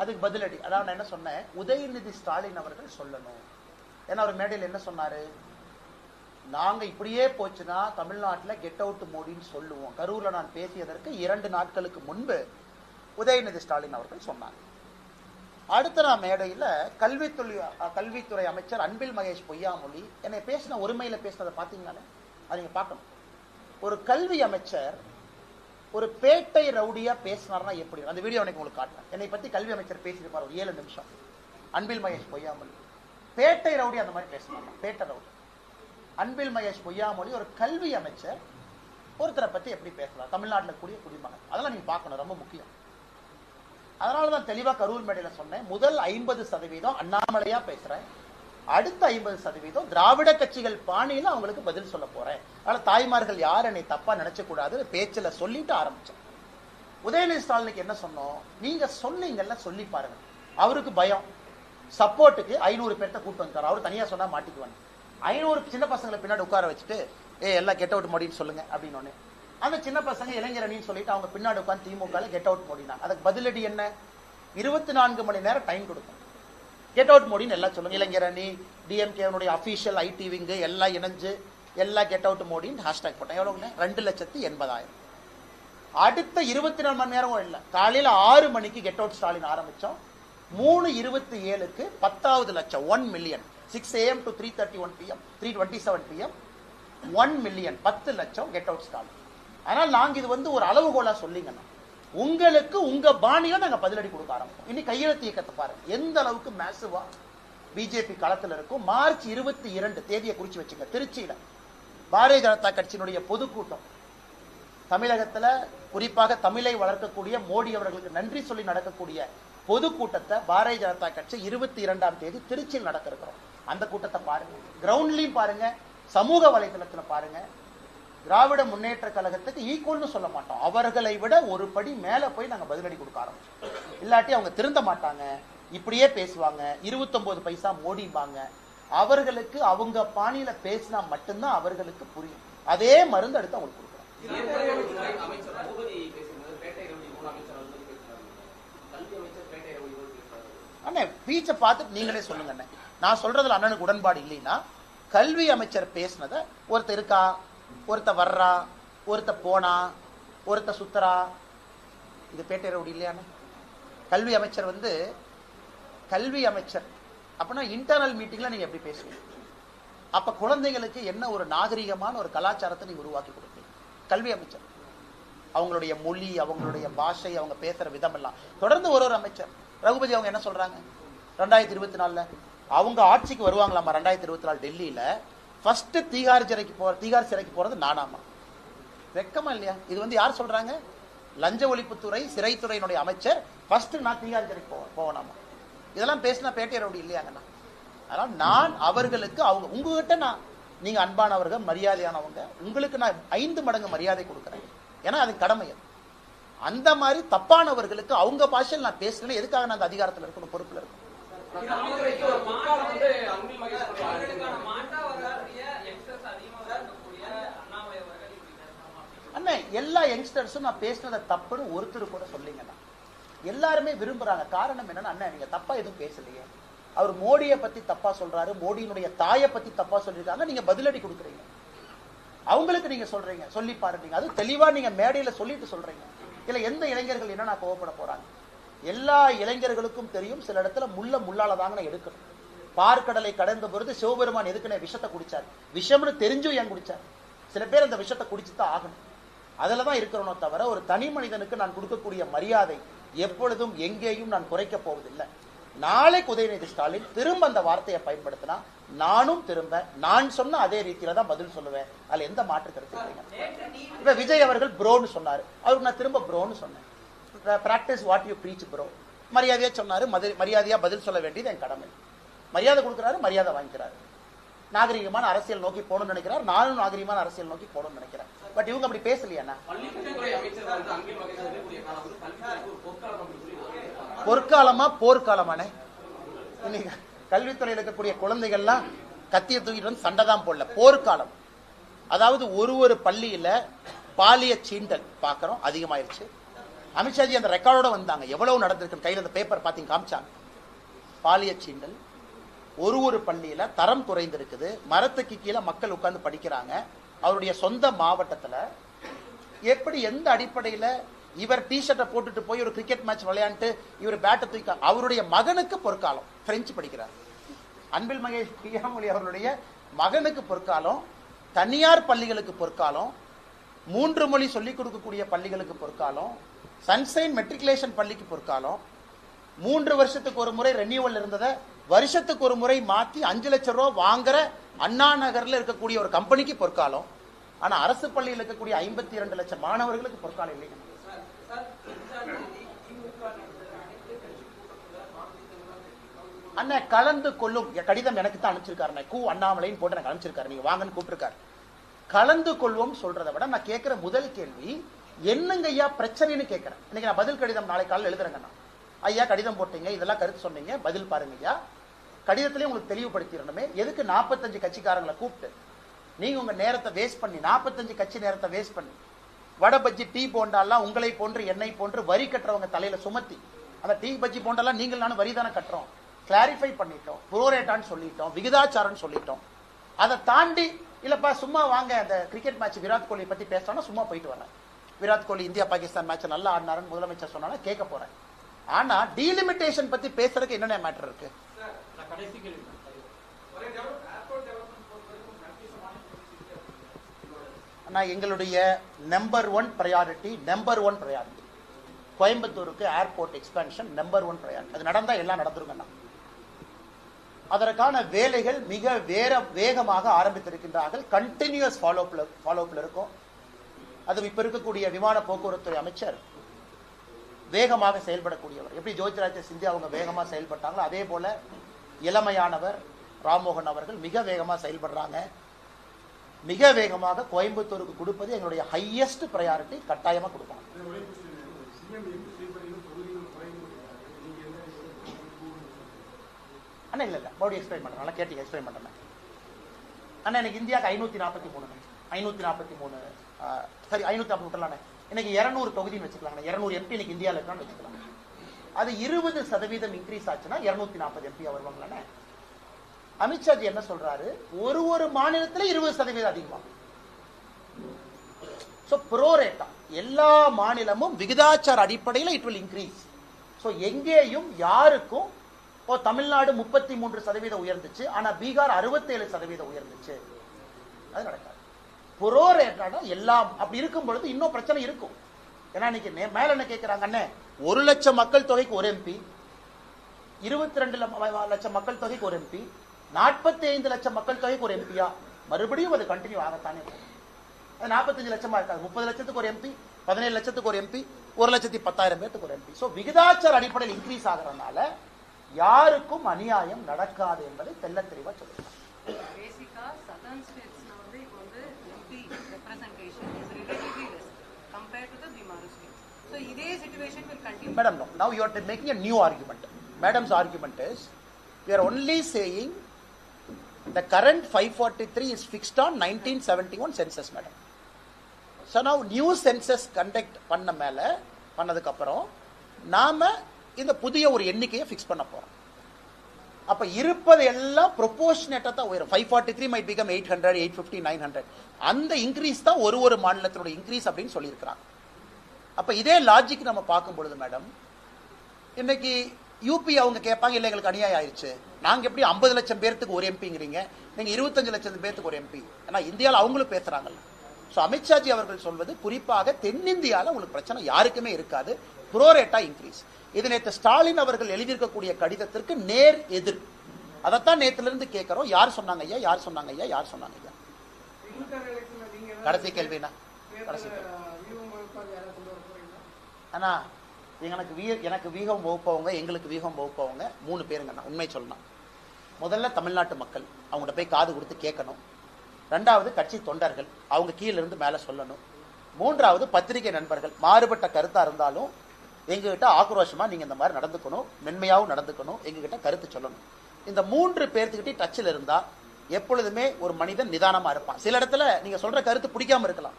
அதுக்கு பதிலடி. அதாவது நான் என்ன சொன்னேன், உதயநிதி ஸ்டாலின் அவர்கள் சொல்லணும். ஏன்னா அவர் மேடையில் என்ன சொன்னாரு, நாங்க இப்படியே போச்சுன்னா தமிழ்நாட்டில் கெட் அவுட் மோடின்னு சொல்லுவோம். கரூர்ல நான் பேசியதற்கு 2 நாட்களுக்கு முன்பு உதயநிதி ஸ்டாலின் அவர்கள் சொன்னாங்க. அடுத்த நான் மேடையில் கல்வித்துறை அமைச்சர் அன்பில் மகேஷ் பொய்யாமொழி என்னை பேசின ஒருமையில பேசினதை பார்த்தீங்கன்னாலே அதை நீங்க பார்க்கணும். ஒரு கல்வி அமைச்சர் ஒரு பேட்டை ரவுடியா பேசினார்னா எப்படி? அந்த வீடியோ எனக்கு உங்களுக்கு காட்டுறேன். என்னை பத்தி கல்வி அமைச்சர் பேசியிருப்பார் ஒரு 7 நிமிஷம். அன்பில் மகேஷ் பொய்யாமொழி பேட்டை ரவுடி அந்த மாதிரி பேசினாங்க. பேட்டை ரவுடி அன்பில் மகேஷ் பொய்யாமொழி ஒரு கல்வி அமைச்சர் ஒருத்தரை பத்தி எப்படி பேசலாம், தமிழ்நாட்டில் கூடிய குடிமகன், அதெல்லாம் நீங்க பார்க்கணும், ரொம்ப முக்கியம். அதனாலதான் தெளிவா கரூர் மேடையில சொன்னேன், முதல் 50% அண்ணாமலையா பேசுறேன், அடுத்த 50% திராவிட கட்சிகள் பாணியில அவங்களுக்கு பதில் சொல்ல போறேன். அதனால தாய்மார்கள் யார் என்னை தப்பா நினைச்ச கூடாது பேச்சுல சொல்லிட்டு ஆரம்பிச்சேன். உதயநிதி ஸ்டாலினுக்கு என்ன சொன்னோம், நீங்க சொன்னீங்கல்ல சொல்லி பாருங்க. அவருக்கு பயம், சப்போர்ட்டுக்கு 500 பேர்த்த கூட்டு வந்தார். அவர் தனியா சொன்னா மாட்டிக்குவாங்க. 500 சின்ன பசங்களை பின்னாடி உட்கார வச்சுட்டு எல்லாம் கெட் அவுட் மோடின்னு சொல்லுங்க அப்படின்னு. அந்த சின்ன பசங்க இளைஞரணின்னு சொல்லிட்டு அவங்க பின்னாடி உட்காந்து திமுக கெட் அவுட் மோடினா அதுக்கு பதிலடி என்ன, 24 மணி நேரம் டைம் கொடுக்கும். கெட் அவுட் மோடின்னு எல்லாம் சொல்லுங்க. இளைஞரணி, டிஎம்கே அபிஷியல் ஐடி விங்கு எல்லாம் இணைஞ்சு எல்லாம் கெட் அவுட் மோடின்னு ஹேஷ்டாக் போட்டேன். எவ்வளவுங்க? 2,80,000. அடுத்த 24 மணி நேரம் இல்லை, காலையில 6 மணிக்கு கெட் அவுட் ஸ்டாலின் ஆரம்பிச்சோம். 3:27க்கு 10வது லட்சம் 1 million. 6 AM to 3:31 PM 3:27 PM 1 million 10 லட்சம் கெட் அவுட் ஸ்டாலின். ஆனால் நாங்க இது ஒரு அளவுகோலா சொல்லிங்கன்னா உங்களுக்கு உங்க பாணியில நாங்க பதிலடி கொடுக்க ஆரம்பிச்சோம். இன்னைக்கு கையெழுத்து இயக்கத்தை பாருங்க எந்த அளவுக்கு மேசிவா பிஜேபி களத்தில் இருக்கும். மார்ச் 22 தேதியை குறிச்சு வச்சுங்க, திருச்சியில பாரதிய ஜனதா கட்சியினுடைய பொதுக்கூட்டம். தமிழகத்துல குறிப்பாக தமிழை வளர்க்கக்கூடிய மோடி அவர்களுக்கு நன்றி சொல்லி நடக்கக்கூடிய பொதுக்கூட்டத்தை பாரதிய ஜனதா கட்சி 22ஆம் தேதி திருச்சியில் நடக்க இருக்கிறோம். அந்த கூட்டத்தை பாருங்க, கிரவுண்ட்லயும் பாருங்க, சமூக வலைதளத்துல பாருங்க. திராவிட முன்னேற்ற கழகத்துக்கு ஈக்குவல்னு சொல்ல மாட்டோம், அவர்களை விட ஒரு படி மேல போய் நாங்க பதிலடி கொடுக்க ஆரம்பிச்சோம். இல்லாட்டி அவங்க திருந்த மாட்டாங்க, இப்படியே பேசுவாங்க, 29 பைசா மோடிப்பாங்க. அவர்களுக்கு அவங்க பாணியில பேசினா மட்டும்தான் அவர்களுக்கு புரியும். அதே மருந்து அடுத்து அவங்களுக்கு கொடுக்குறோம். அண்ணே பீச்சை பார்த்துட்டு நீங்களே சொல்லுங்க அண்ணே, நான் சொல்றதுல அண்ணனுக்கு உடன்பாடு இல்லைன்னா கல்வி அமைச்சர் பேசினத ஒருத்தர் இருக்கா, ஒருத்த வர்றா, ஒருத்த போனா, ஒருத்த சுத்தரா, இது பேட்டை ரவுடி இல்லையானே? கல்வி அமைச்சர் கல்வி அமைச்சர் அப்படின்னா இன்டர்னல் மீட்டிங்ல நீங்க எப்படி பேசுவீங்க? அப்ப குழந்தைகளுக்கு என்ன ஒரு நாகரிகமான ஒரு கலாச்சாரத்தை நீங்க உருவாக்கி கொடுப்பீங்க? கல்வி அமைச்சர் அவங்களுடைய மொழி, அவங்களுடைய பாஷை, அவங்க பேசுற விதம் எல்லாம் தொடர்ந்து ஒரு அமைச்சர் ரகுபதி அவங்க என்ன சொல்றாங்க, 2024 அவங்க ஆட்சிக்கு வருவாங்களாமா. 2024 டெல்லியில ஃபர்ஸ்ட் தீகார் சிறைக்கு போறது நானாமா. வெக்கமா இல்லையா? இது யார் சொல்றாங்க? லஞ்ச ஒழிப்புத்துறை சிறைத்துறையினுடைய அமைச்சர் ஃபர்ஸ்ட் நான் தீகார் சிறைக்கு போவேனாமா. இதெல்லாம் பேசினா பேட்டை ரவுடி இல்லையாங்கண்ணா. அதனால நான் அவர்களுக்கு உங்ககிட்ட நீங்க அன்பானவர்கள், மரியாதையானவங்க, உங்களுக்கு நான் 5 மடங்கு மரியாதை கொடுக்குறேன். ஏன்னா அது கடமை. அந்த மாதிரி தப்பானவர்களுக்கு அவங்க பாஷையில் நான் பேசுறேன். எதுக்காக நான் அந்த அதிகாரத்தில் இருக்கணும், பொறுப்புல இருக்கணும்? அண்ணே எல்லா யங்ஸ்டர்ஸும் நான் பேசினதை தப்புன்னு ஒருத்தர் கூட சொல்லிங்கண்ணா. எல்லாருமே விரும்புறாங்க. காரணம் என்னன்னா, அண்ணா நீங்க தப்பா எதுவும் பேசலையே, அவர் மோடியை பத்தி தப்பா சொல்றாரு, மோடியினுடைய தாயை பத்தி தப்பா சொல்லிருக்காங்க, நீங்க பதிலடி கொடுக்குறீங்க. அவங்களுக்கு நீங்க சொல்றீங்க, சொல்லி பாருங்க, அது தெளிவா நீங்க மேடையில சொல்லிட்டு சொல்றீங்க. இல்ல எந்த இளைஞர்கள் என்ன நான் கோவப்பட போறாங்க? எல்லா இளைஞர்களுக்கும் தெரியும், சில இடத்துல முள்ளால தாங்க நான் எடுக்கணும். பார்க்கடலை கடந்த பொழுது சிவபெருமான் எதுக்குன்னு விஷத்தை குடிச்சார். விஷம்னு தெரிஞ்சும் ஏன் குடிச்சார்? சில பேர் அந்த விஷத்தை குடிச்சுதான் ஆகணும். அதுலதான் இருக்கிறோம் தவிர ஒரு தனி மனிதனுக்கு நான் கொடுக்கக்கூடிய மரியாதை எப்பொழுதும் எங்கேயும் நான் குறைக்க போவதில்லை. நாளைக்கு உதயநிதி ஸ்டாலின் திரும்ப அந்த வார்த்தையை பயன்படுத்தினா நானும் திரும்ப நான் சொன்ன அதே ரீதியில தான் பதில் சொல்லுவேன். அதுல எந்த மாற்று கருத்து இல்லைங்க. இப்ப விஜய் அவர்கள் ப்ரோன்னு சொன்னாரு, அவருக்கு நான் திரும்ப ப்ரோன்னு சொன்னேன். Practice what you preach bro. மரியாதையா சொன்னாரு, மரியாதையா பதில் சொல்ல வேண்டியது என் கடமை. மரியாதை கொடுக்குறாரு, மரியாதை வாங்கிக்கிறாரு. நாகரிகமான அரசியல் நோக்கி போகணும்னு நினைக்கிறார், நானும் நாகரிகமான அரசியல் நோக்கி போகணும்னு நினைக்கிறேன். பட் இவங்க அப்படி பேசலையா? பொற்காலமா போர்க்காலமானே? இன்னைக்கு கல்வித்துறையில் இருக்கக்கூடிய குழந்தைகள்லாம் கத்திய தூக்கிட்டு வந்து சண்டை தான் போடல, போர்க்காலம். அதாவது ஒரு பள்ளியில பாலிய சீண்டல் பார்க்கிறோம் அதிகமாயிருச்சு. அமித்ஷாஜி அந்த ரெக்கார்டோட வந்தாங்க. எவ்வளவு நடந்திருக்கு கையில் அந்த பேப்பர் பார்த்தீங்க காமிச்சாங்க. பாலியல் சீண்டல் ஒரு பள்ளியில தரம் குறைந்திருக்குது. மரத்துக்கு கீழே மக்கள் உட்கார்ந்து படிக்கிறாங்க. அவருடைய சொந்த மாவட்டத்தில் எப்படி எந்த அடிப்படையில் இவர் டிஷர்ட்டை போட்டுட்டு போய் ஒரு கிரிக்கெட் மேட்ச் விளையாண்டு இவர் பேட்டை தூக்க அவருடைய மகனுக்கு பொற்காலம் பிரெஞ்சு படிக்கிறார். அன்பில் மகேஷ் பிரியாமொழி அவர்களுடைய மகனுக்கு பொற்காலம், தனியார் பள்ளிகளுக்கு பொற்காலம், 3 மொழி சொல்லிக் கொடுக்கக்கூடிய பள்ளிகளுக்கு பொற்காலம், சன்சைன் மெட்ரிகுலேஷன் பள்ளிக்கு பொற்காலம், 3 வருஷத்துக்கு ஒரு முறை ரெனியூவல் இருந்ததை வருஷத்துக்கு ஒரு முறை மாற்றி 5 லட்சம் ரூபாய் வாங்குற அண்ணா நகர்ல இருக்கக்கூடிய ஒரு கம்பெனிக்கு பொற்காலம். ஆனா அரசு பள்ளியில் இருக்கக்கூடிய 52 லட்சம் மாணவர்களுக்கு பொற்காலம் இல்லைங்க. அண்ணன் கலந்து கொள்ளும் கடிதம் எனக்கு தான் அனுப்பிச்சிருக்காரு. அண்ணாமலைன்னு போட்டு எனக்கு அனுப்பிச்சிருக்காரு. நீங்க வாங்கன்னு கூப்பிட்டுருக்காரு. கலந்து கொள்வோம் சொல்றதை விட நான் கேட்கிற முதல் கேள்வி என்னங்க ஐயா பிரச்சனைன்னு கேட்கிறேன். இன்னைக்கு நான் பதில் கடிதம் நாளை காலையில் எழுதுறேங்கண்ணா. ஐயா கடிதம் போட்டீங்க, இதெல்லாம் கருத்து சொன்னீங்க, பதில் பாருங்க ஐயா. கடிதத்திலே உங்களுக்கு தெளிவுபடுத்திடணுமே, எதுக்கு 45 கட்சிக்காரங்களை கூப்பிட்டு நீங்க உங்க நேரத்தை வேஸ்ட் பண்ணி 45 கட்சி நேரத்தை வேஸ்ட் பண்ணி வடை பஜ்ஜி டீ போண்டாலாம் உங்களை போன்று என்னை போன்று வரி கட்டுறவங்க தலையில சுமத்தி அந்த டீ பஜ்ஜி போண்டாலாம் நீங்கள் நானும் வரி தானே கட்டுறோம், கிளாரிஃபை பண்ணிட்டோம், புரோரேட்டான்னு சொல்லிட்டோம், விகிதாச்சாரம்னு சொல்லிட்டோம். அதை தாண்டி இல்லப்பா சும்மா வாங்க அந்த கிரிக்கெட் மேட்ச் விராட் கோலி பத்தி பேசணும்னா சும்மா போயிட்டு வரேன். விராட் கோலி இந்தியா பாகிஸ்தான் மேட்ச் நல்லா ஆடினாருன்னு முதலமைச்சர் சொன்னாலும் கேட்க போறேன். ஆனா டீலிமிட்டேஷன் பத்தி பேசுறதுக்கு என்னென்ன மேட்டர் இருக்கு? எங்களுடைய நம்பர் ஒன் ப்ரையாரிட்டி கோயம்புத்தூருக்கு ஏர்போர்ட் எக்ஸ்பான்ஷன் நம்பர் 1 ப்ரையாரிட்டி. அது நடந்தா எல்லாம் நடந்துருங்கண்ணா. அதற்கான வேலைகள் மிக வேகமாக ஆரம்பித்திருக்கின்றார்கள். கண்டினியூஸ் ஃபாலோஅப்ல இருக்கும். அது இப்ப இருக்கக்கூடிய விமான போக்குவரத்து அமைச்சர் வேகமாக செயல்படக்கூடியவர். எப்படி ஜோதிராஜ சிந்தியா அவங்க வேகமா செயல்பட்டாங்களோ அதே போல இளமையானவர் ராம்மோகன் அவர்கள் மிக வேகமாக செயல்படுறாங்க. மிக வேகமாக கோயம்புத்தூருக்கு கொடுப்பது எங்களுடைய ஹையஸ்ட் ப்ரையாரிட்டி. கட்டாயமா கொடுப்பாங்க. அண்ணா இல்ல மறுபடியும் எக்ஸ்பிளைன் பண்றேன். நல்லா கேட்டு எக்ஸ்பிளைன் பண்றேன். அண்ணா எனக்கு இந்தியாவுக்கு 543 சரி 540 விட்டுலாண்ணே. இன்னைக்கு 200 தொகுதின்னு வச்சுக்கலாம். 200 எம்பி இன்னைக்கு இந்தியாவில் இருக்கான்னு வச்சுக்கலாம். அது 20% இன்க்ரீஸ் ஆச்சுன்னா 240 எம்பி வருவாங்களாண்ணே. அமித்ஷாஜி என்ன சொல்றாரு, ஒரு மாநிலத்தில் 20% அதிகமா. புரோரேட்டா எல்லா மாநிலமும் விகிதாச்சார அடிப்படையில் இட் வில் இன்க்ரீஸ். எங்கேயும் யாருக்கும் தமிழ்நாடு 33% உயர்ந்துச்சு, ஆனா பீகார் 67% உயர்ந்துச்சு. அது நடக்காது. புரோரேட்டா எல்லாம் அப்படி இருக்கும் பொழுது இன்னும் பிரச்சனை இருக்கும். ஏன்னா இன்னைக்கு மேல என்ன கேட்கிறாங்க, 1 லட்சம் மக்கள் தொகைக்கு ஒரு எம்பி, 22 லட்சம் மக்கள் தொகைக்கு ஒரு எம்பி, 45 லட்சம் மக்கள் தொகைக்கு ஒரு எம்பியா? மறுபடியும் அது கண்டினியூ ஆகத்தானே. அது 45 லட்சமா இருக்காது. 30 லட்சத்துக்கு ஒரு எம்பி, 17 லட்சத்துக்கு ஒரு எம்பி, 1,10,000 பேருக்கு ஒரு எம்பி. விகிதாச்சார அடிப்படையில் இன்க்ரீஸ் ஆகிறதுனால யாருக்கும் அநியாயம் நடக்காது என்பதை தெல்ல தெளிவா சொல்லுங்க. Madam, no. Now you are making a new argument. Madam's argument is, we are only saying the current 543 is fixed on 1971 census, madam. So now new census conduct பண்ணதுக்கு அப்புறம் நாம இந்த புதிய ஒரு எண்ணிக்கையை ஃபிக்ஸ் பண்ண போறோம். அப்ப இருப்பது எல்லாம் ப்ரொபோர்ஷனேட்டா தான் உயரும். 543 might become 800, 850, 900. அந்த இன்க்ரீஸ் தான் ஒரு மாநிலத்தோட இன்க்ரீஸ் அப்படின்னு சொல்லியிருக்கிறாங்க. அப்ப இதே லாஜிக் நம்ம பார்க்கும் பொழுது மேடம், இன்னைக்கு யூபி அவங்க கேட்பாங்க, இல்லை எங்களுக்கு அநியாயம் ஆயிடுச்சு, நாங்க எப்படி 50 லட்சம் பேருக்கு ஒரு எம்பிங்கிறீங்க, நீங்க 25 லட்சம் பேருக்கு ஒரு எம்பி. ஏன்னா இந்தியாவில் அவங்களும் பேசுறாங்கல்ல. ஸோ அமித்ஷாஜி அவர்கள் சொல்வது குறிப்பாக தென்னிந்தியாவில் உங்களுக்கு பிரச்சனை யாருக்குமே இருக்காது, புரோரேட்டா இன்க்ரீஸ். இது நேற்று ஸ்டாலின் அவர்கள் எழுதியிருக்கக்கூடிய கடிதத்திற்கு நேர் எதிர். அதைத்தான் நேத்துல இருந்து கேட்கிறோம். யார் சொன்னாங்க ஐயா, யார் சொன்னாங்க ஐயா, யார் சொன்னாங்க ஐயா? கடைசி கேள்வினா கடைசி அண்ணா, எனக்கு வீகம் வகுப்பவங்க, எங்களுக்கு வீகம் வகுப்பவங்க 3 பேருங்கண்ணா. உண்மை சொல்லணும். முதல்ல தமிழ்நாட்டு மக்கள், அவங்கள்ட்ட போய் காது கொடுத்து கேட்கணும். 2வது கட்சி தொண்டர்கள், அவங்க கீழே இருந்து மேலே சொல்லணும். 3வது பத்திரிகை நண்பர்கள், மாறுபட்ட கருத்தா இருந்தாலும் எங்ககிட்ட ஆக்ரோஷமா நீங்க இந்த மாதிரி நடந்துக்கணும், மென்மையாகவும் நடந்துக்கணும், எங்ககிட்ட கருத்து சொல்லணும். இந்த 3 பேர்த்துக்கிட்டே டச்சில் இருந்தா எப்பொழுதுமே ஒரு மனிதன் நிதானமா இருப்பான். சில இடத்துல நீங்க சொல்ற கருத்து பிடிக்காம இருக்கலாம்,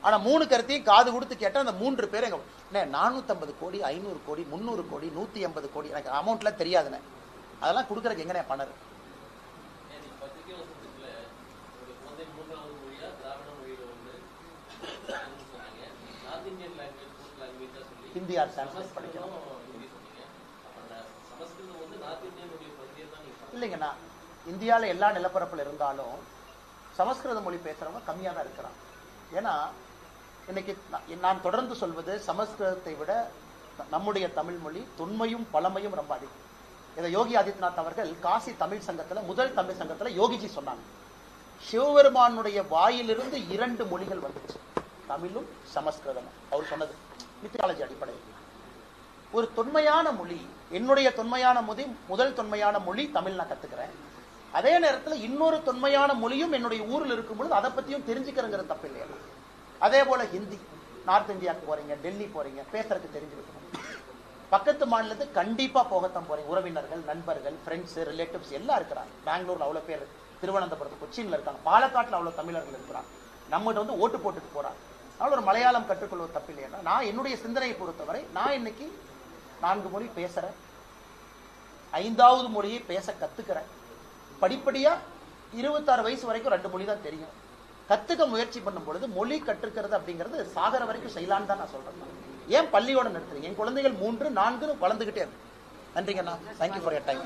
ஆனா 3 கருத்தையும் காது கொடுத்து கேட்டா அந்த 3 பேர் எங்க 450 கோடி 500 கோடி 300 கோடி 180 கோடி எனக்கு அமௌண்ட்லாம் தெரியாதுண்ணே. அதெல்லாம் கொடுக்கறதுக்கு எங்கண்ணே பண்ணரு? ஹிந்தி ஆர் சான்ஸ்கிரிட் படிக்கணும் இல்லைங்கண்ணா. இந்தியாவில் எல்லா நிலப்பரப்பில் இருந்தாலும் சமஸ்கிருத மொழி பேசுறவங்க கம்மியாக தான் இருக்கிறான். ஏன்னா இன்னைக்கு நான் தொடர்ந்து சொல்வது சமஸ்கிருதத்தை விட நம்முடைய தமிழ் மொழி தொன்மையும் பழமையும் ரொம்ப அதிகம். இதை யோகி ஆதித்யநாத் அவர்கள் காசி தமிழ் சங்கத்துல முதல் தமிழ் சங்கத்துல யோகிஜி சொன்னாங்க. சிவபெருமானுடைய வாயிலிருந்து 2 மொழிகள் வந்துச்சு, தமிழும் சமஸ்கிருதமும். அவர் சொன்னது மித்தாலஜி அடிப்படையில். ஒரு தொன்மையான மொழி, என்னுடைய தொன்மையான மொழி, முதல் தொன்மையான மொழி தமிழ் நான் கத்துக்கிறேன். அதே நேரத்தில் இன்னொரு தொன்மையான மொழியும் என்னுடைய ஊரில் இருக்கும் பொழுது அதை பத்தியும் தெரிஞ்சுக்கிறங்கிறது தப்பு இல்லையா? அதே போல ஹிந்தி, நார்த் இந்தியாவுக்கு போறீங்க, டெல்லி போறீங்க, பேசுறதுக்கு தெரிஞ்சுக்கணும். பக்கத்து மாநிலத்துக்கு கண்டிப்பா போகத்தான் போறீங்க. உறவினர்கள், நண்பர்கள், ஃப்ரெண்ட்ஸ், ரிலேட்டிவ்ஸ் எல்லாம் இருக்கிறாங்க. பெங்களூர்ல அவ்வளவு பேர், திருவனந்தபுரத்து, கொச்சின்ல இருக்காங்க, பாலக்காட்டுல அவ்வளவு தமிழர்கள் இருக்கிறாங்க. நம்மகிட்ட வந்து ஓட்டு போட்டுட்டு போறாங்க. அதனால ஒரு மலையாளம் கற்றுக்கொள்வது தப்பு இல்லையா? நான் என்னுடைய சிந்தனையை பொறுத்தவரை நான் இன்னைக்கு 4 மொழி பேசுறேன், 5வது மொழியை பேச கத்துக்கிறேன். படிப்படியா 26 வயசு வரைக்கும் 2 மொழி தான் தெரியும். கத்துக்க முயற்சி பண்ணும் பொழுது மொழி கற்றுக்கிறது அப்படிங்கிறது சாகர வரைக்கும் செய்யலான்னு தான் நான் சொல்றேன். ஏன் பள்ளியோட நிறுத்துறீங்க? என் குழந்தைகள் 3, 4 வளர்ந்துகிட்டே இருக்கு. நன்றிங்கண்ணா. Thank you for your time.